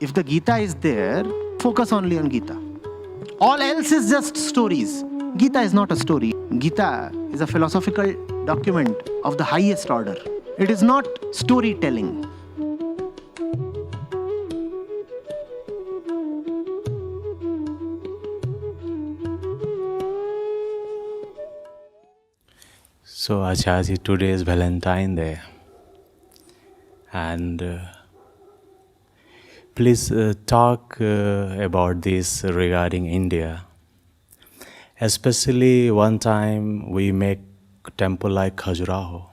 If the Gita is there, focus only on Gita. All else is just stories. Gita is not a story. Gita is a philosophical document of the highest order. It is not storytelling. So Acharya, today is Valentine Day, and please talk about this regarding India. Especially one time we make temple like Khajuraho.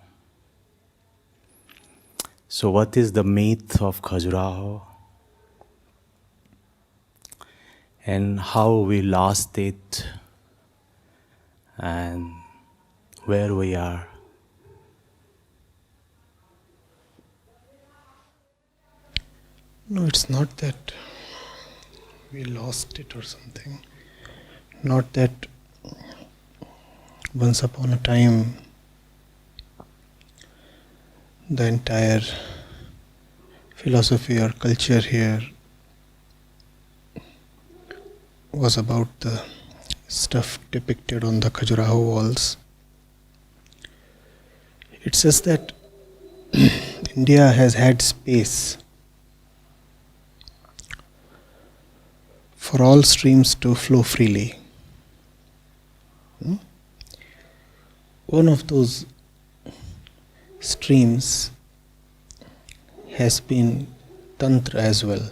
So what is the myth of Khajuraho? And how we lost it, and where we are? No, it's not that we lost it or something. Not that once upon a time the entire philosophy or culture here was about the stuff depicted on the Khajuraho walls. It's just that India has had space for all streams to flow freely. One of those streams has been Tantra as well.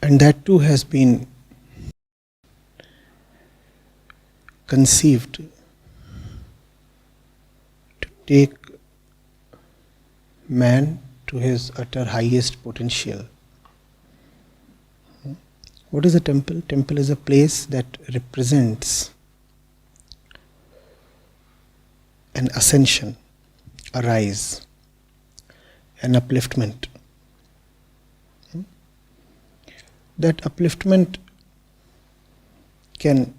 And that too has been conceived to take man to his utter highest potential. What is a temple? Temple is a place that represents an ascension, a rise, an upliftment. That upliftment can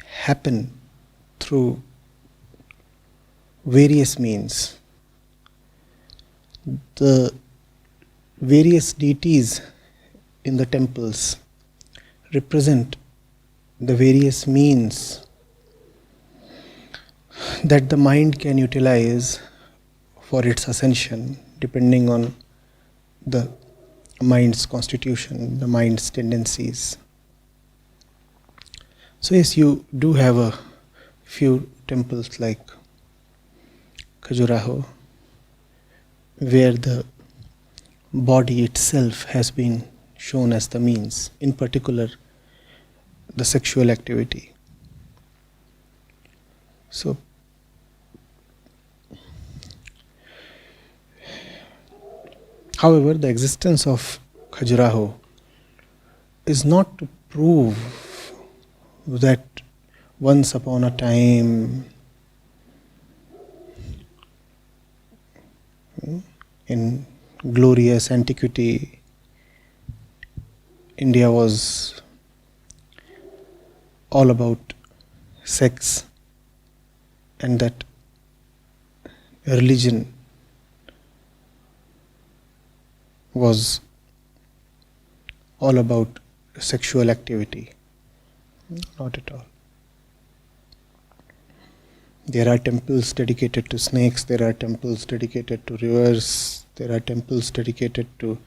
happen through various means. The various deities in the temples represent the various means that the mind can utilize for its ascension, depending on the mind's constitution, the mind's tendencies. So yes, you do have a few temples like Khajuraho, where the body itself has been shown as the means, in particular the sexual activity. So however, the existence of Khajuraho is not to prove that once upon a time in glorious antiquity, India was all about sex, and that religion was all about sexual activity. Not at all. There are temples dedicated to snakes, there are temples dedicated to rivers, there are temples dedicated to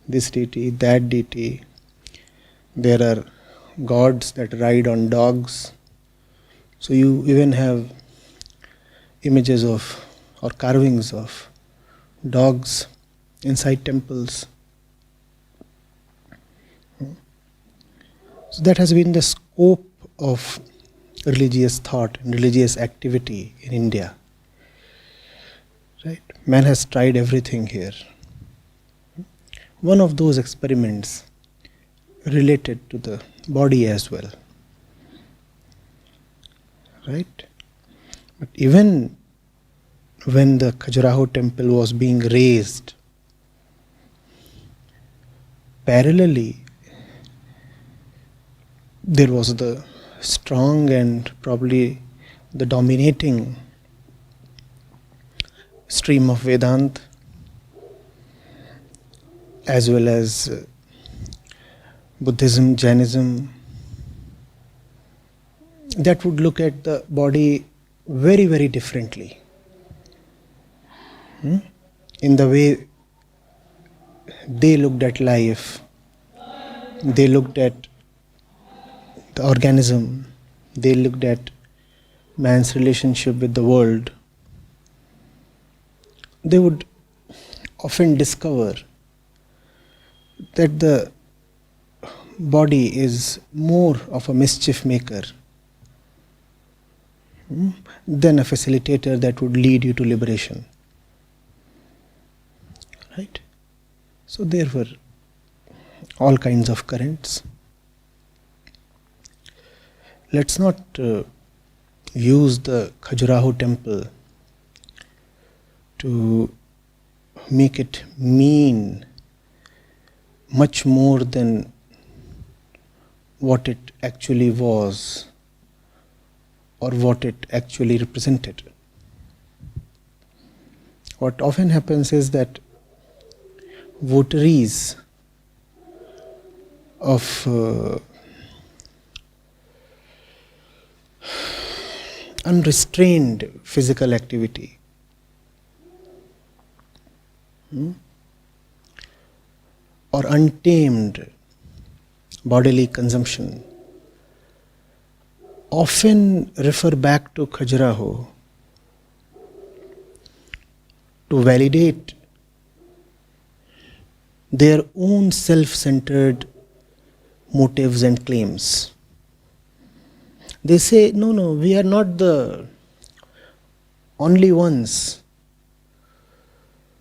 this deity, that deity. There are gods that ride on dogs. So you even have images of or carvings of dogs inside temples. So that has been the scope of religious thought and religious activity in India. Right? Man has tried everything here. One of those experiments related to the body as well. Right? But even when the Khajuraho temple was being raised, parallelly there was the strong and probably the dominating stream of Vedanta as well as Buddhism, Jainism, that would look at the body very, very differently. In the way they looked at life, they looked at the organism, they looked at man's relationship with the world, they would often discover that the body is more of a mischief maker than a facilitator that would lead you to liberation. Right? So there were all kinds of currents. Let's not use the Khajuraho temple to make it mean much more than what it actually was or what it actually represented. What often happens is that votaries of unrestrained physical activity or untamed bodily consumption often refer back to Khajuraho to validate their own self-centered motives and claims. They say, no, we are not the only ones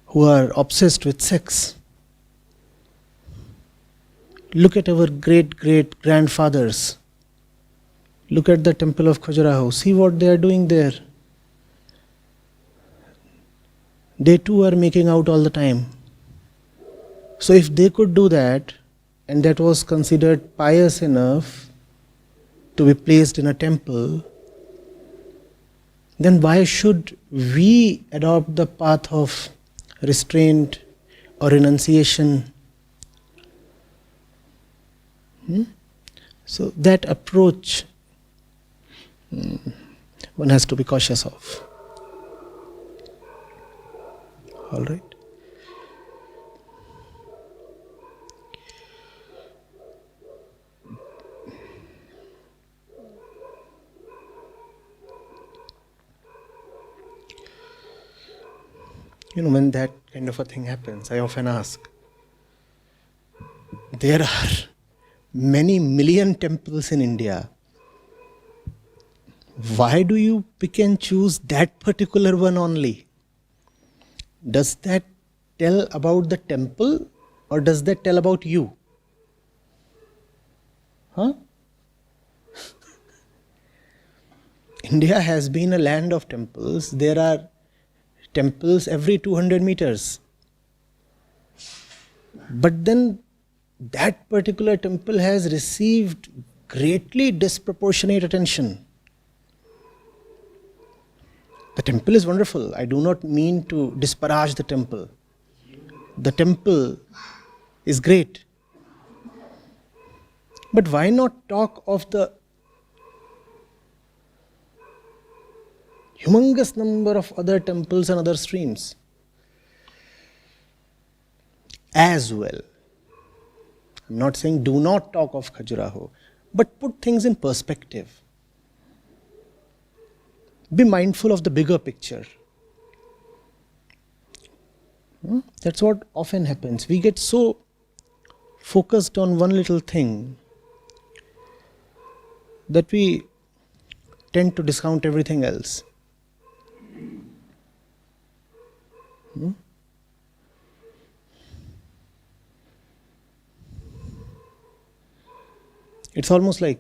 who are obsessed with sex. Look at our great-great-grandfathers. Look at the temple of Khajuraho. See what they are doing there. They too are making out all the time. So if they could do that, and that was considered pious enough to be placed in a temple, then why should we adopt the path of restraint or renunciation? So that approach one has to be cautious of. All right. When that kind of a thing happens, I often ask, there are many million temples in India. Why do you pick and choose that particular one only? Does that tell about the temple or does that tell about you? India has been a land of temples. There are temples every 200 meters. But then that particular temple has received greatly disproportionate attention. The temple is wonderful. I do not mean to disparage the temple. The temple is great. But why not talk of the humongous number of other temples and other streams as well? I'm not saying do not talk of Khajuraho, but put things in perspective. Be mindful of the bigger picture. That's what often happens. We get so focused on one little thing that we tend to discount everything else. It's almost like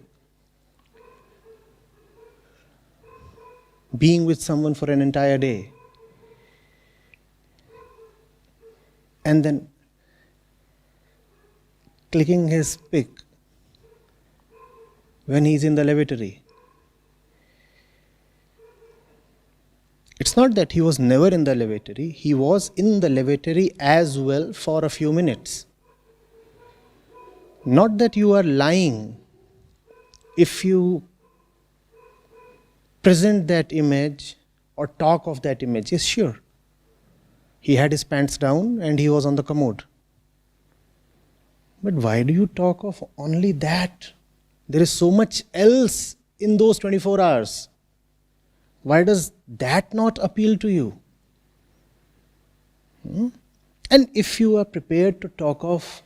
being with someone for an entire day and then clicking his pic when he's in the lavatory. It's not that he was never in the lavatory, he was in the lavatory as well for a few minutes. Not that you are lying if you present that image or talk of that image. Yes, sure. He had his pants down and he was on the commode. But why do you talk of only that? There is so much else in those 24 hours. Why does that not appeal to you? And if you are prepared to talk of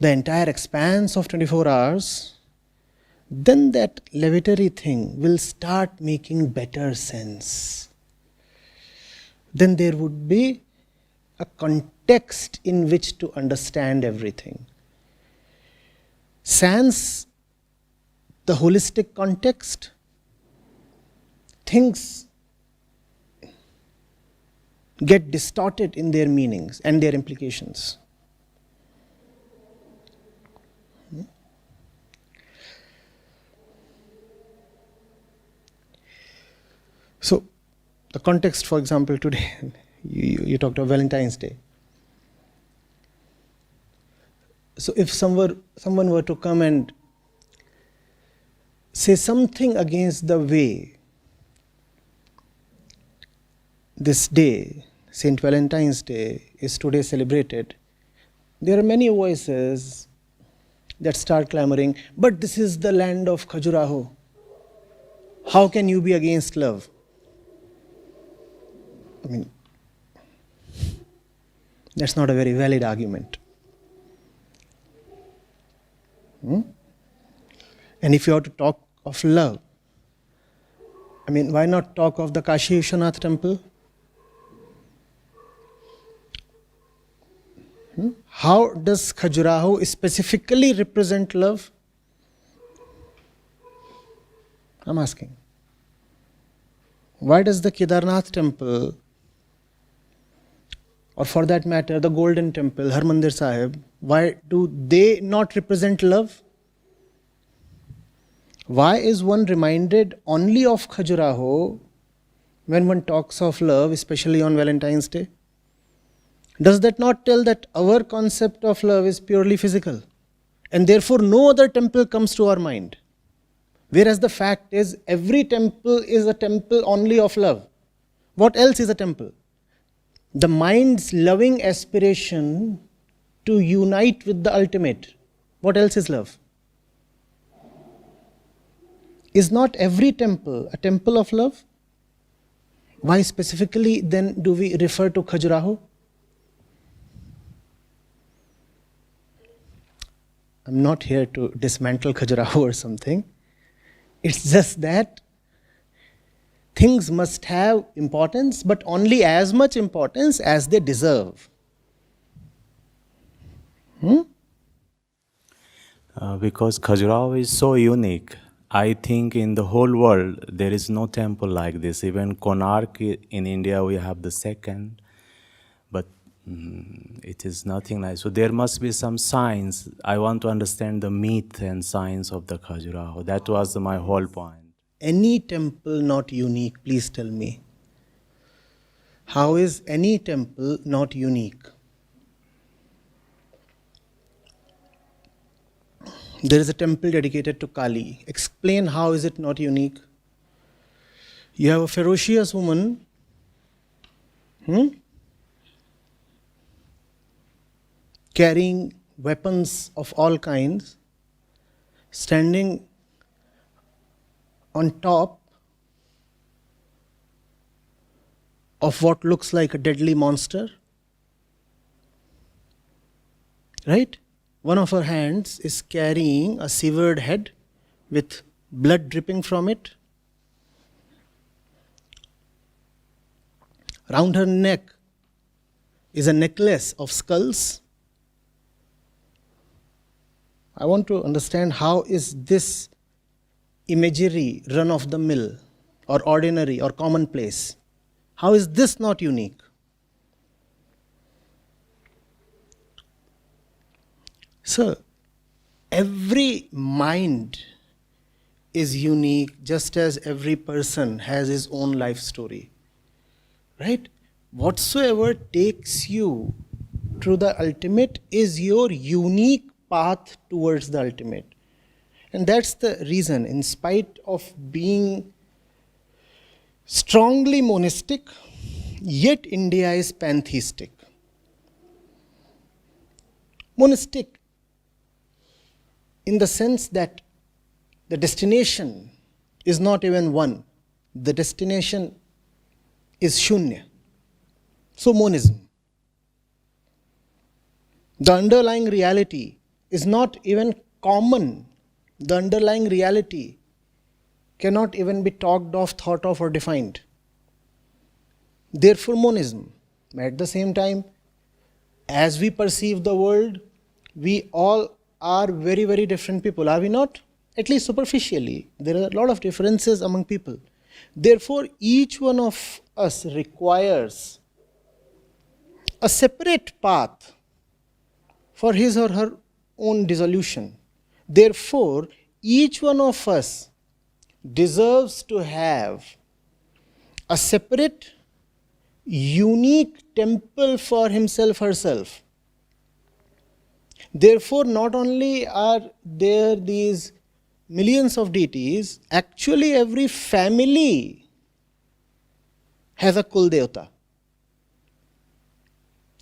the entire expanse of 24 hours, then that lavatory thing will start making better sense. Then there would be a context in which to understand everything. Sans the holistic context, things get distorted in their meanings and their implications. So, the context, for example, today, you talked of Valentine's Day. So, if someone were to come and say something against the way this day, Saint Valentine's Day, is today celebrated, there are many voices that start clamoring, but this is the land of Khajuraho. How can you be against love? I mean, that's not a very valid argument. And if you have to talk of love, I mean, why not talk of the Kashi Vishwanath temple? How does Khajuraho specifically represent love? I'm asking. Why does the Kedarnath temple, or for that matter, the Golden Temple, Harmandir Sahib, why do they not represent love? Why is one reminded only of Khajuraho when one talks of love, especially on Valentine's Day? Does that not tell that our concept of love is purely physical, and therefore no other temple comes to our mind? Whereas the fact is, every temple is a temple only of love. What else is a temple? The mind's loving aspiration to unite with the ultimate. What else is love? Is not every temple a temple of love? Why specifically then do we refer to Khajuraho? I'm not here to dismantle Khajuraho or something. It's just that things must have importance, but only as much importance as they deserve. Because Khajuraho is so unique. I think in the whole world there is no temple like this. Even Konark in India we have the second, but it is nothing like. So there must be some science. I want to understand the myth and science of the Khajuraho. That was my whole point. Any temple not unique, please tell me. How is any temple not unique? There is a temple dedicated to Kali. Explain how is it not unique? You have a ferocious woman carrying weapons of all kinds, standing on top of what looks like a deadly monster. Right? One of her hands is carrying a severed head with blood dripping from it. Round her neck is a necklace of skulls. I want to understand, how is this imagery run of the mill or ordinary or commonplace? How is this not unique? So, every mind is unique, just as every person has his own life story. Right? Whatsoever takes you to the ultimate is your unique path towards the ultimate. And that's the reason, in spite of being strongly monistic, yet India is pantheistic. Monistic in the sense that the destination is not even one. The destination is shunya. So monism. The underlying reality is not even common. The underlying reality cannot even be talked of, thought of, or defined. Therefore, monism. At the same time, as we perceive the world, we all are very, very different people, are we not? At least superficially. There are a lot of differences among people. Therefore, each one of us requires a separate path for his or her own dissolution. Therefore, each one of us deserves to have a separate, unique temple for himself, herself. Therefore, not only are there these millions of deities, actually every family has a Kuldevata.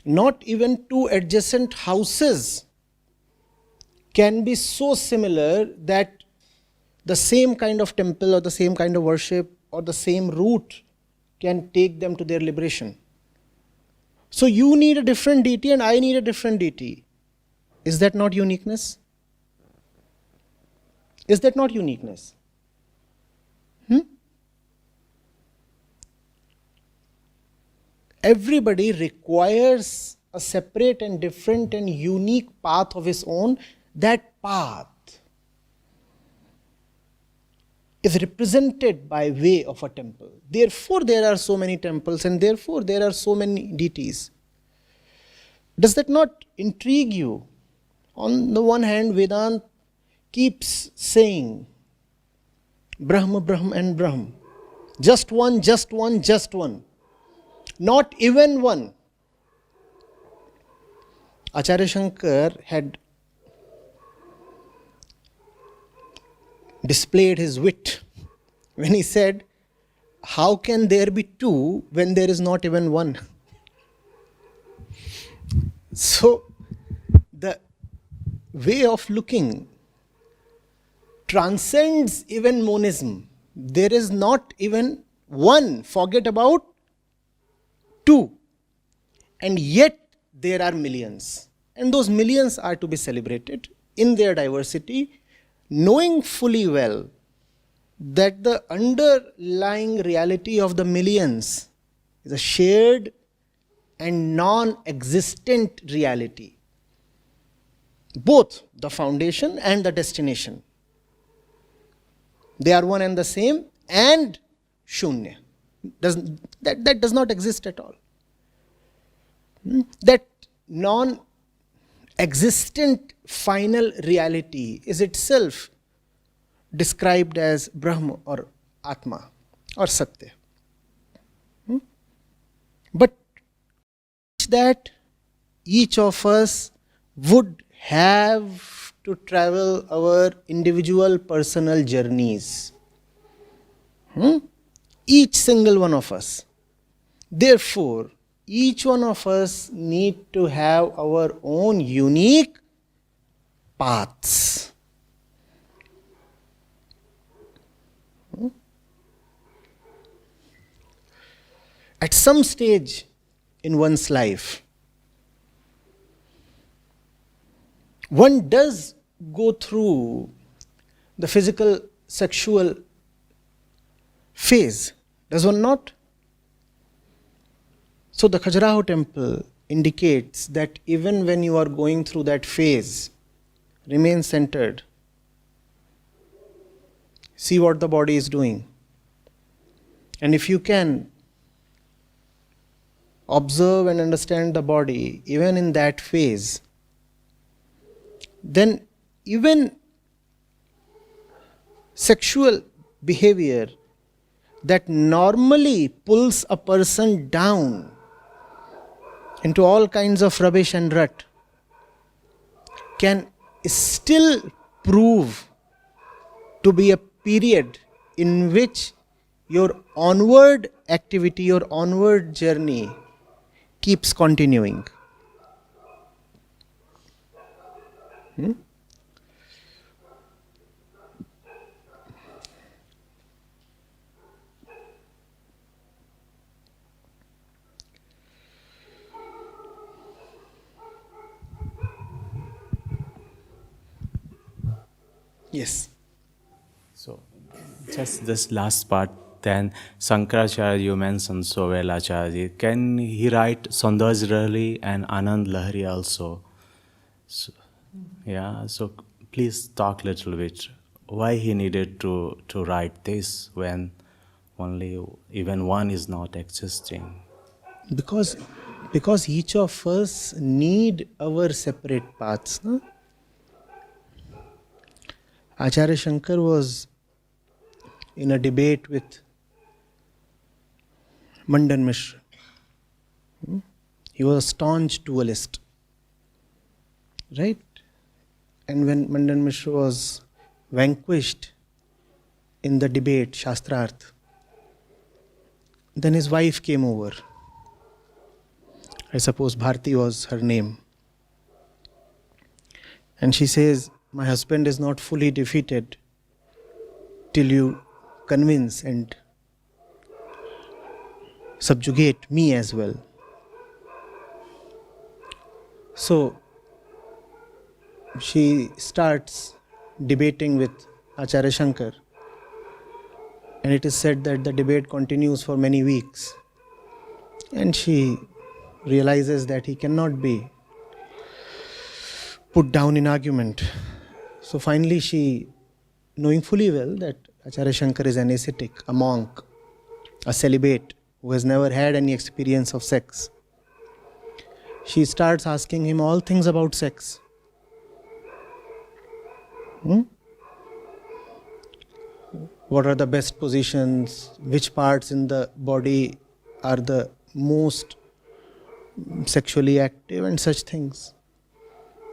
Not even two adjacent houses can be so similar that the same kind of temple or the same kind of worship or the same route can take them to their liberation. So you need a different deity and I need a different deity. Is that not uniqueness? Is that not uniqueness? Everybody requires a separate and different and unique path of his own. That path is represented by way of a temple. Therefore, there are so many temples and therefore there are so many deities. Does that not intrigue you? On the one hand, Vedanta keeps saying Brahma, Brahm and Brahm. Just one, just one, just one. Not even one. Acharya Shankar had displayed his wit when he said, how can there be two when there is not even one? So, the way of looking transcends even monism. There is not even one, forget about two. And yet there are millions. And those millions are to be celebrated in their diversity, knowing fully well that the underlying reality of the millions is a shared and non-existent reality. Both the foundation and the destination. They are one and the same, and shunya. That does not exist at all. That non-existent final reality is itself described as Brahma or Atma or Satya. But that each of us would have to travel our individual personal journeys. Each single one of us. Therefore, each one of us need to have our own unique paths. At some stage in one's life, one does go through the physical, sexual phase, does one not? So the Khajuraho temple indicates that even when you are going through that phase, remain centered. See what the body is doing. And if you can observe and understand the body, even in that phase, then even sexual behavior that normally pulls a person down into all kinds of rubbish and rut can still prove to be a period in which your onward activity, your onward journey keeps continuing. Yes. So, just this last part, then Shankaracharya you mentioned so well, Acharya. Can he write Saundarya and Anand Lahari also? So, yeah, so please talk a little bit. Why he needed to write this when only even one is not existing? Because each of us need our separate paths. No? Acharya Shankar was in a debate with Mandan Mishra. He was a staunch dualist. Right? And when Mandan Mishra was vanquished in the debate, Shastrarth, then his wife came over. I suppose Bharti was her name. And she says, my husband is not fully defeated till you convince and subjugate me as well. So she starts debating with Acharya Shankar, and it is said that the debate continues for many weeks, and she realizes that he cannot be put down in argument. So finally she, knowing fully well that Acharya Shankar is an ascetic, a monk, a celibate who has never had any experience of sex, she starts asking him all things about sex. What are the best positions? Which parts in the body are the most sexually active and such things.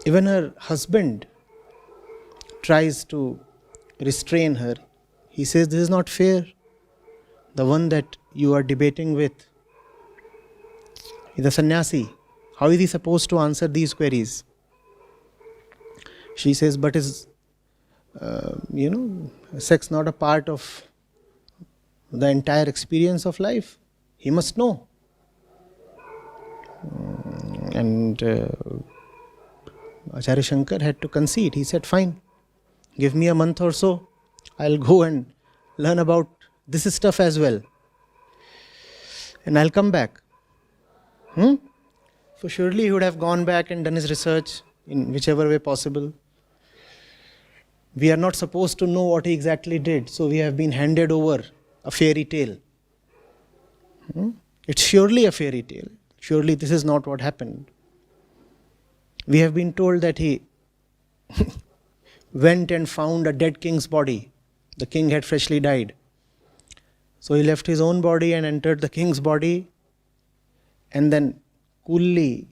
Even her husband tries to restrain her. He says, this is not fair. The one that you are debating with is a sannyasi. How is he supposed to answer these queries? She says, but is sex not a part of the entire experience of life? He must know. And Acharya Shankar had to concede. He said, fine, give me a month or so. I'll go and learn about this stuff as well. And I'll come back. So surely he would have gone back and done his research in whichever way possible. We are not supposed to know what he exactly did, so we have been handed over a fairy tale. It's surely a fairy tale. Surely this is not what happened. We have been told that he went and found a dead king's body. The king had freshly died. So he left his own body and entered the king's body, and then coolly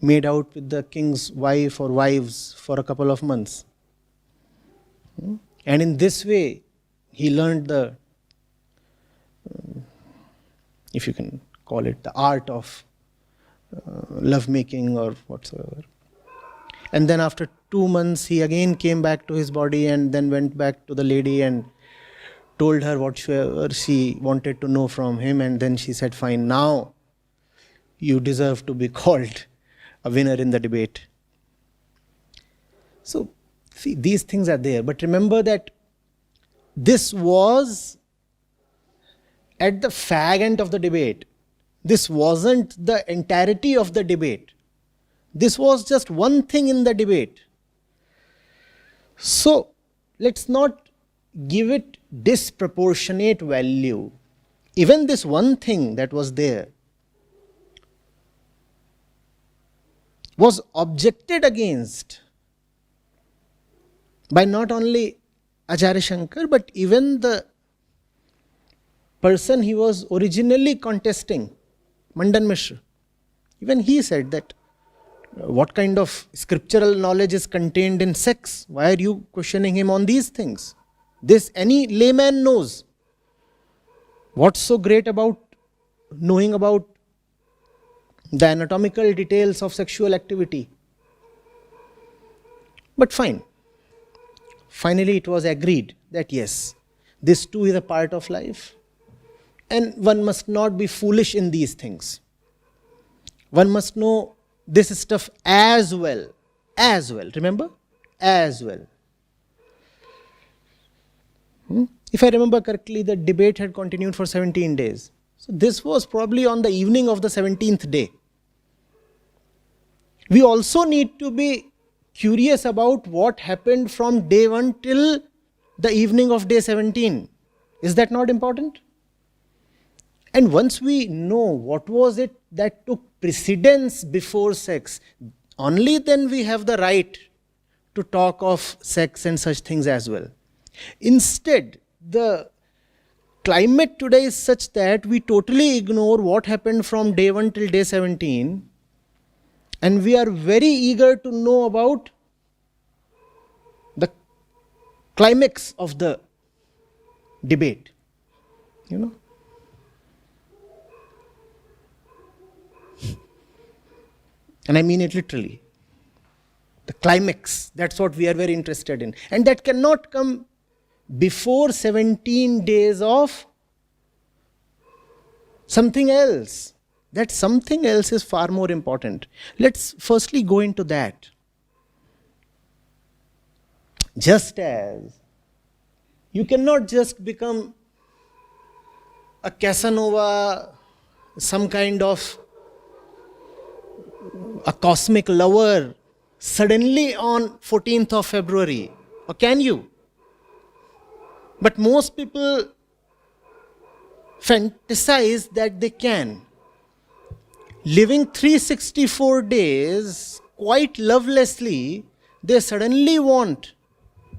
made out with the king's wife or wives for a couple of months. And in this way, he learned the, if you can call it, the art of lovemaking or whatsoever. And then after 2 months, he again came back to his body and then went back to the lady and told her whatever she wanted to know from him. And then she said, fine, now you deserve to be called a winner in the debate. So, see, these things are there. But remember that this was at the fag end of the debate. This wasn't the entirety of the debate. This was just one thing in the debate. So, let's not give it disproportionate value. Even this one thing that was there was objected against by not only Acharya Shankar, but even the person he was originally contesting, Mandan Mishra. Even he said that What kind of scriptural knowledge is contained in sex? Why are you questioning him on these things? This any layman knows. What's so great about knowing about the anatomical details of sexual activity? But fine. Finally, it was agreed that yes, this too is a part of life. And one must not be foolish in these things. One must know this stuff as well. As well. Remember? As well. If I remember correctly, the debate had continued for 17 days. So this was probably on the evening of the 17th day. We also need to be curious about what happened from day 1 till the evening of day 17. Is that not important? And once we know what was it that took precedence before sex, only then we have the right to talk of sex and such things as well. Instead, the climate today is such that we totally ignore what happened from day 1 till day 17, and we are very eager to know about the climax of the debate. You know? And I mean it literally. The climax, that's what we are very interested in. And that cannot come before 17 days of something else. That something else is far more important. Let's firstly go into that. Just as you cannot just become a Casanova, some kind of a cosmic lover suddenly on 14th of February. Or can you? But most people fantasize that they can. Living 364 days quite lovelessly, they suddenly want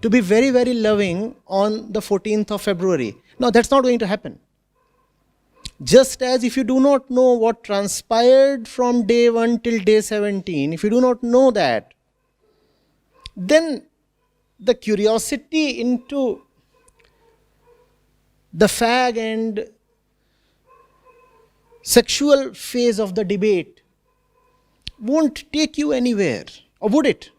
to be very, very loving on the 14th of February. No, that's not going to happen. Just as if you do not know what transpired from day 1 till day 17, if you do not know that, then the curiosity into the fag and sexual phase of the debate won't take you anywhere. Or would it?